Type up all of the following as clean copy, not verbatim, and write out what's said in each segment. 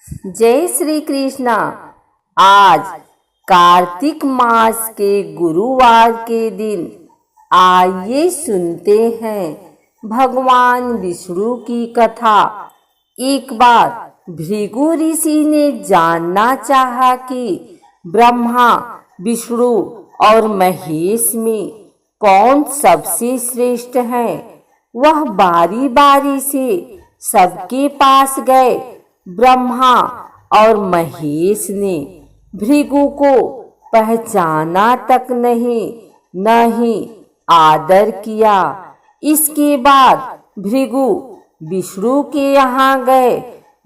जय श्री कृष्णा। आज कार्तिक मास के गुरुवार के दिन आइए सुनते हैं भगवान विष्णु की कथा। एक बार भृगु ऋषि ने जानना चाहा कि ब्रह्मा, विष्णु और महेश में कौन सबसे श्रेष्ठ है। वह बारी बारी से सबके पास गए। ब्रह्मा और महेश ने भृगु को पहचाना तक नहीं, न ही आदर किया। इसके बाद भृगु विष्णु के यहाँ गए।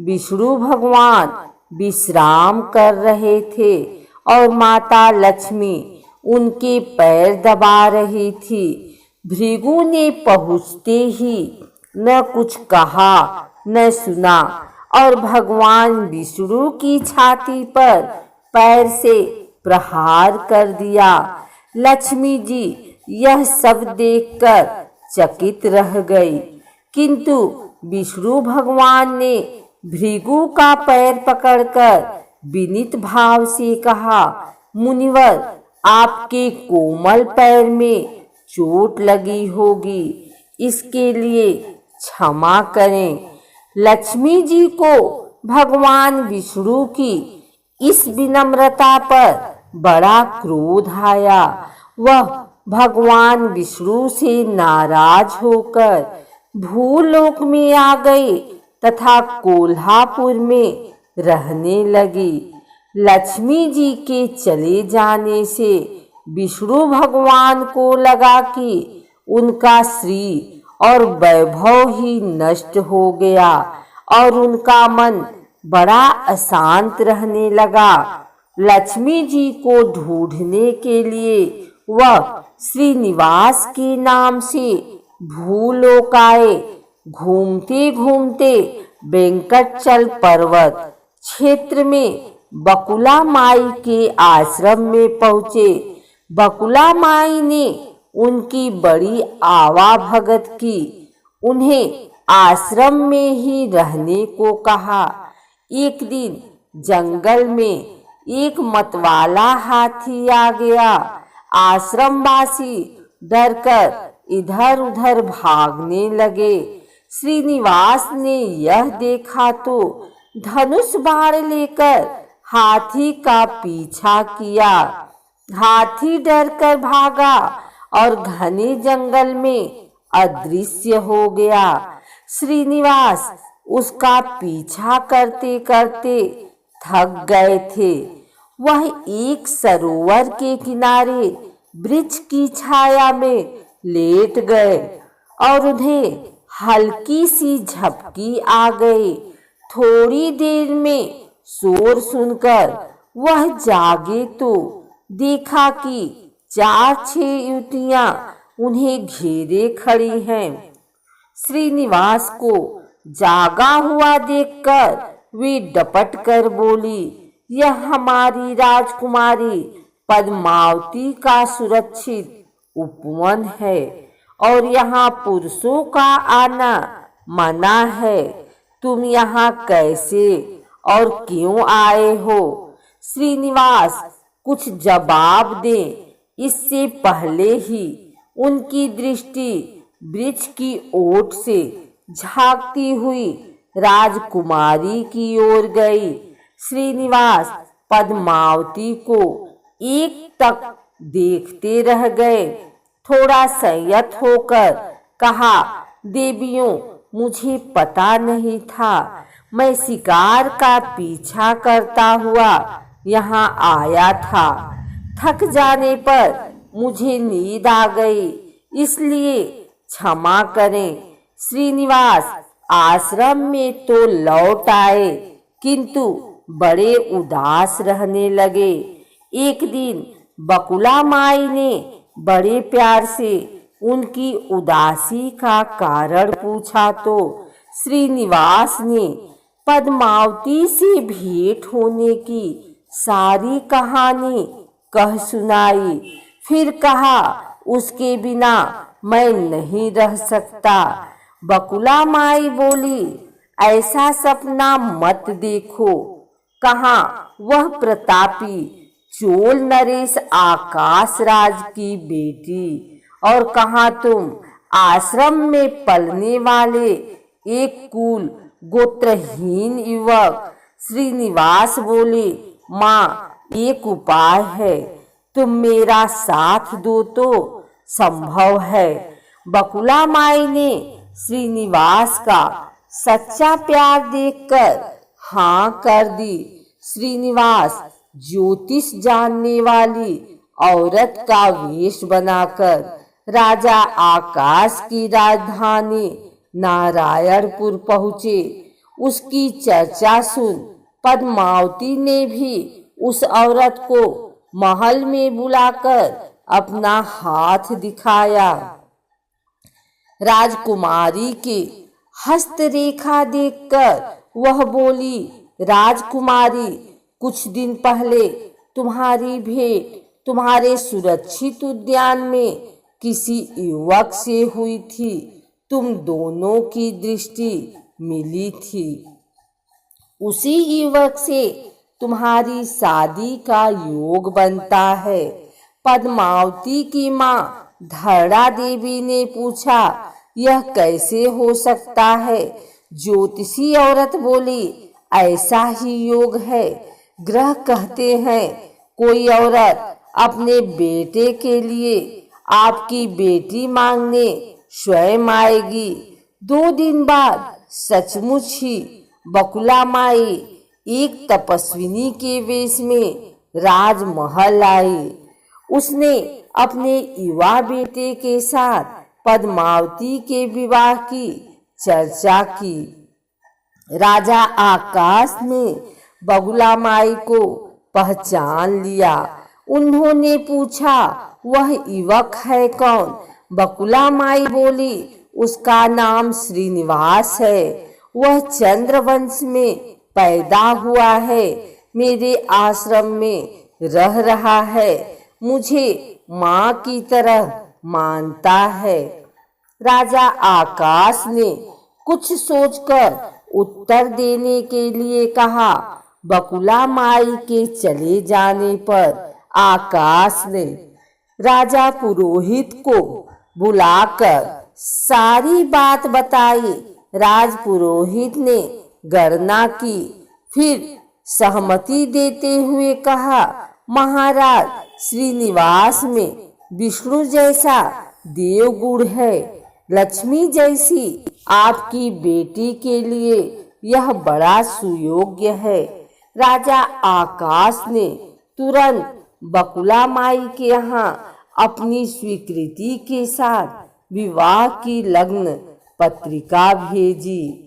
विष्णु भगवान विश्राम कर रहे थे और माता लक्ष्मी उनके पैर दबा रही थी। भृगु ने पहुँचते ही न कुछ कहा न सुना और भगवान विष्णु की छाती पर पैर से प्रहार कर दिया। लक्ष्मी जी यह सब देखकर चकित रह गई, किंतु विष्णु भगवान ने भृगु का पैर पकड़कर विनीत भाव से कहा, मुनिवर, आपके कोमल पैर में चोट लगी होगी, इसके लिए क्षमा करें। लक्ष्मी जी को भगवान विष्णु की इस विनम्रता पर बड़ा क्रोध आया। वह भगवान विष्णु से नाराज होकर भूलोक में आ गई तथा कोल्हापुर में रहने लगी। लक्ष्मी जी के चले जाने से विष्णु भगवान को लगा कि उनका श्री और वैभव ही नष्ट हो गया और उनका मन बड़ा अशांत रहने लगा। लक्ष्मी जी को ढूंढने के लिए वह श्रीनिवास के नाम से भूलोक आए। घूमते घूमते वेंकटचल पर्वत क्षेत्र में बकुला माई के आश्रम में पहुँचे। बकुला माई ने उनकी बड़ी आवा भगत की। उन्हें आश्रम में ही रहने को कहा। एक दिन जंगल में एक मतवाला हाथी आ गया। आश्रमवासी डरकर इधर उधर भागने लगे। श्रीनिवास ने यह देखा तो धनुष बाण लेकर हाथी का पीछा किया। हाथी डरकर भागा और घने जंगल में अदृश्य हो गया। श्रीनिवास उसका पीछा करते करते थक गए थे। वह एक सरोवर के किनारे वृक्ष की छाया में लेट गए और उन्हें हल्की सी झपकी आ गई। थोड़ी देर में शोर सुनकर वह जागे तो देखा कि 4-6 युवतियां उन्हें घेरे खड़ी हैं। श्रीनिवास को जागा हुआ देखकर वे डपट कर बोली, यह हमारी राजकुमारी पद्मावती का सुरक्षित उपवन है और यहाँ पुरुषों का आना मना है। तुम यहाँ कैसे और क्यों आए हो? श्रीनिवास कुछ जवाब दे, इससे पहले ही उनकी दृष्टि वृक्ष की ओट से झांकती हुई राजकुमारी की ओर गई। श्रीनिवास पद्मावती को एक तक देखते रह गए। थोड़ा संयत होकर कहा, देवियों, मुझे पता नहीं था, मैं शिकार का पीछा करता हुआ यहाँ आया था। थक जाने पर मुझे नींद आ गई, इसलिए क्षमा करें। श्रीनिवास आश्रम में तो लौट आए, किंतु बड़े उदास रहने लगे। एक दिन बकुला माई ने बड़े प्यार से उनकी उदासी का कारण पूछा तो श्रीनिवास ने पद्मावती से भेंट होने की सारी कहानी कह सुनाई। फिर कहा, उसके बिना मैं नहीं रह सकता। बकुला माई बोली, ऐसा सपना मत देखो। कहाँ वह प्रतापी चोल नरेश आकाश राज की बेटी, और कहाँ तुम आश्रम में पलने वाले एक कुल गोत्रहीन युवक। श्रीनिवास बोले, माँ, एक उपाय है, तुम मेरा साथ दो तो संभव है। बकुला माई ने श्रीनिवास का सच्चा प्यार देखकर हाँ कर दी। श्रीनिवास ज्योतिष जानने वाली औरत का वेश बनाकर राजा आकाश की राजधानी नारायणपुर पहुँचे। उसकी चर्चा सुन पद्मावती ने भी उस औरत को महल में बुलाकर अपना हाथ दिखाया। राजकुमारी के हस्तरेखा देखकर वह बोली, राजकुमारी, कुछ दिन पहले तुम्हारी भेंट तुम्हारे सुरक्षित उद्यान में किसी युवक से हुई थी। तुम दोनों की दृष्टि मिली थी। उसी युवक से तुम्हारी शादी का योग बनता है। पद्मावती की माँ धरड़ा देवी ने पूछा, यह कैसे हो सकता है? ज्योतिषी औरत बोली, ऐसा ही योग है। ग्रह कहते हैं कोई औरत अपने बेटे के लिए आपकी बेटी मांगने स्वयं आएगी। 2 दिन बाद सचमुच ही बकुला माई एक तपस्विनी के वेश में राजमहल आई। उसने अपने युवा बेटे के साथ पद्मावती के विवाह की चर्चा की। राजा आकाश ने बकुला माई को पहचान लिया। उन्होंने पूछा, वह युवक है कौन? बकुला माई बोली, उसका नाम श्रीनिवास है। वह चंद्रवंश में पैदा हुआ है, मेरे आश्रम में रह रहा है, मुझे माँ की तरह मानता है। राजा आकाश ने कुछ सोचकर उत्तर देने के लिए कहा। बकुला माई के चले जाने पर आकाश ने राजा पुरोहित को बुलाकर सारी बात बताई। राजपुरोहित ने गणना की, फिर सहमति देते हुए कहा, महाराज, श्रीनिवास में विष्णु जैसा देवगुण है। लक्ष्मी जैसी आपकी बेटी के लिए यह बड़ा सुयोग्य है। राजा आकाश ने तुरंत बकुला माई के यहाँ अपनी स्वीकृति के साथ विवाह की लग्न पत्रिका भेजी।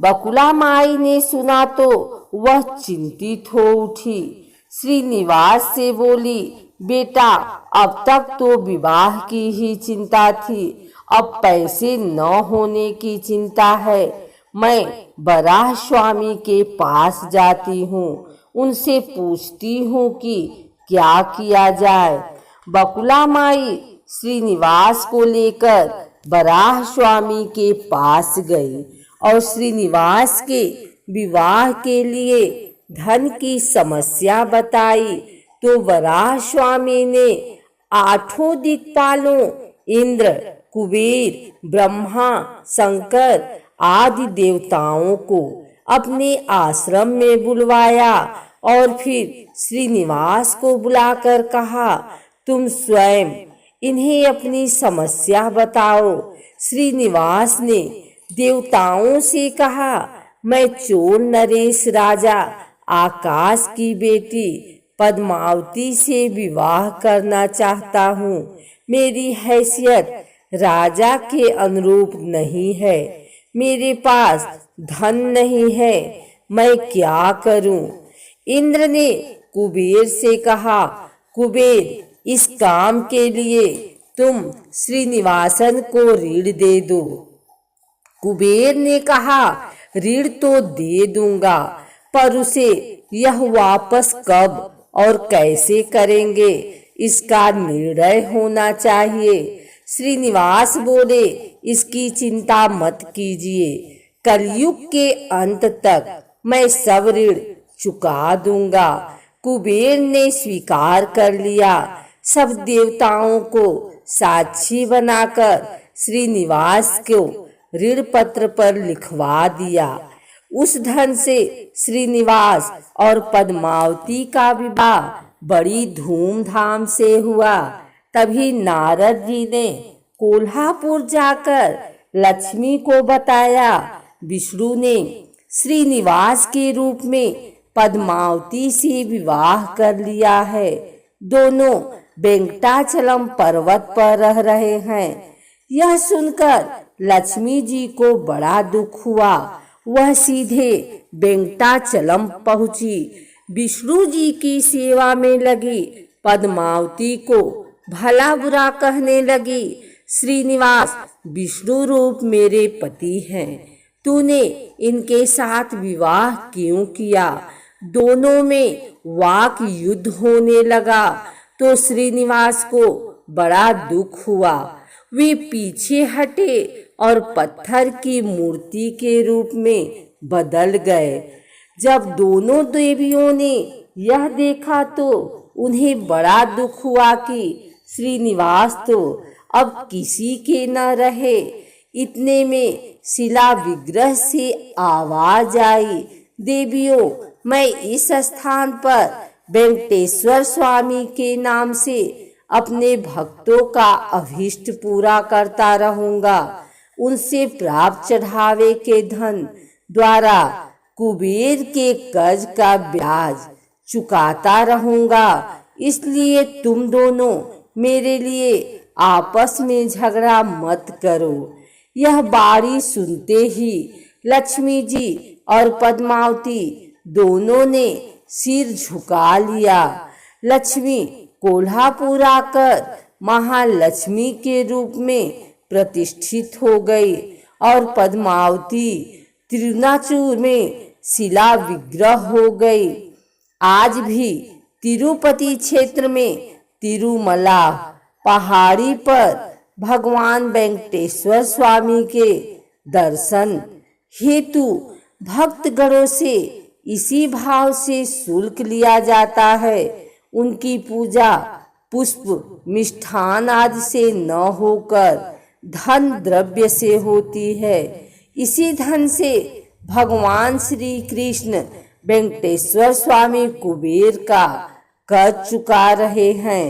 बकुला माई ने सुना तो वह चिंतित हो उठी। श्रीनिवास से बोली, बेटा, अब तक तो विवाह की ही चिंता थी, अब पैसे न होने की चिंता है। मैं बराह स्वामी के पास जाती हूँ, उनसे पूछती हूँ कि क्या किया जाए। बकुला माई श्रीनिवास को लेकर बराह स्वामी के पास गई और श्रीनिवास के विवाह के लिए धन की समस्या बताई तो वराह स्वामी ने 8 दिक्पालों इंद्र, कुबेर, ब्रह्मा, शंकर आदि देवताओं को अपने आश्रम में बुलवाया और फिर श्रीनिवास को बुलाकर कहा, तुम स्वयं इन्हें अपनी समस्या बताओ। श्रीनिवास ने देवताओं से कहा, मैं चोल नरेश राजा आकाश की बेटी पद्मावती से विवाह करना चाहता हूँ। मेरी हैसियत राजा के अनुरूप नहीं है, मेरे पास धन नहीं है, मैं क्या करूं? इंद्र ने कुबेर से कहा, कुबेर, इस काम के लिए तुम श्रीनिवासन को ऋण दे दो। कुबेर ने कहा, ऋण तो दे दूंगा, पर उसे यह वापस कब और कैसे करेंगे, इसका निर्णय होना चाहिए। श्रीनिवास बोले, इसकी चिंता मत कीजिए, कलयुग के अंत तक मैं सब ऋण चुका दूंगा। कुबेर ने स्वीकार कर लिया। सब देवताओं को साक्षी बनाकर श्रीनिवास को ऋण पत्र पर लिखवा दिया। उस धन से श्रीनिवास और पद्मावती का विवाह बड़ी धूमधाम से हुआ। तभी नारद जी ने कोल्हापुर जाकर लक्ष्मी को बताया, विष्णु ने श्रीनिवास के रूप में पद्मावती से विवाह कर लिया है। दोनों वेंकटाचलम पर्वत पर रह रहे हैं। यह सुनकर लक्ष्मी जी को बड़ा दुख हुआ। वह सीधे वेंकटाचलम पहुंची। विष्णु जी की सेवा में लगी पद्मावती को भला बुरा कहने लगी। श्रीनिवास विष्णु रूप मेरे पति हैं, तूने इनके साथ विवाह क्यों किया? दोनों में वाक युद्ध होने लगा तो श्रीनिवास को बड़ा दुख हुआ। वे पीछे हटे और पत्थर की मूर्ति के रूप में बदल गए। जब दोनों देवियों ने यह देखा तो उन्हें बड़ा दुख हुआ कि श्रीनिवास तो अब किसी के न रहे। इतने में शिला विग्रह से आवाज आई, देवियों, मैं इस स्थान पर वेंकटेश्वर स्वामी के नाम से अपने भक्तों का अभीष्ट पूरा करता रहूंगा। उनसे प्राप्त चढ़ावे के धन द्वारा कुबेर के कर्ज का ब्याज चुकाता रहूंगा। इसलिए तुम दोनों मेरे लिए आपस में झगड़ा मत करो। यह बारी सुनते ही लक्ष्मी जी और पद्मावती दोनों ने सिर झुका लिया। लक्ष्मी कोल्हापुर आकर महालक्ष्मी के रूप में प्रतिष्ठित हो गई और पद्मावती तिरुनाचूर में शिला विग्रह हो गई। आज भी तिरुपति क्षेत्र में तिरुमला पहाड़ी पर भगवान वेंकटेश्वर स्वामी के दर्शन हेतु भक्तगणों से इसी भाव से शुल्क लिया जाता है। उनकी पूजा पुष्प मिष्ठान आदि से न होकर धन द्रव्य से होती है। इसी धन से भगवान श्री कृष्ण वेंकटेश्वर स्वामी कुबेर का कर्ज चुका रहे हैं।